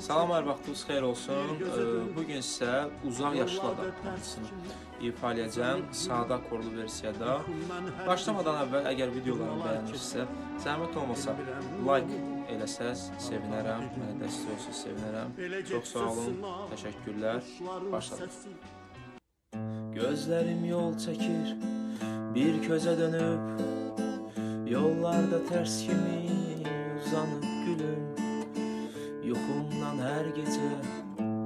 Salamlar, vaxtınız xeyir olsun. Bugün sizə uzaq yaşlı adam mahnısını ifa edəcəm, sadə akorlu versiyada. Başlamadan əvvəl, əgər videolarımı bəyənirsə, zəhmət olmasa like eləsəz sevinərəm, mənə dəstək olsa sevinərəm. Çox sağ olun, təşəkkürlər. Başladıq. Gözlərim yol çəkir, bir közə dönüb, yollarda tərs kimi uzanıb gülüm. Yuxumdan hər gecə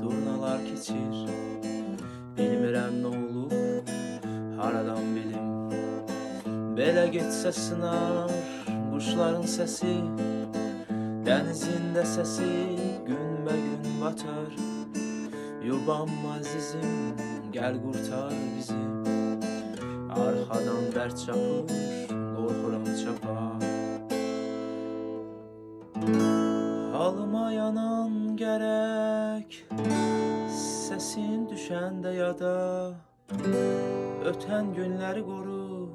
durnalar keçir, bilmirəm nə olub, haradan bilim. Belə getsə sınar quşların səsi, dənizində səsi günbəgün batar. Yubam əzizim, gəl qurtar bizi, arxadan dərd çapır, qorxuram çapa. Halıma yanan gərək, səsin düşəndə yada, ötən günləri qoru,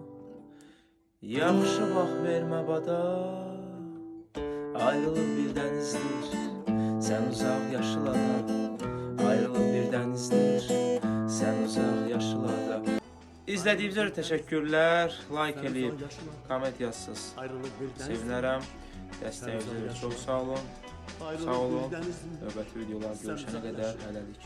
yaxşı vaxt vermə bada. Ayrılıq bir dənizdir, sən uzaq yaşılada, ayrılıq bir dənizdir, sən uzaq yaşılada. İzlədiyinizə görə təşəkkürlər, like eləyib, komment yazsınız, sevinərəm. Dəstəyinizə görə çox sağ olun. Sağ olun. Növbəti videolar görüşənə qədər hələlik.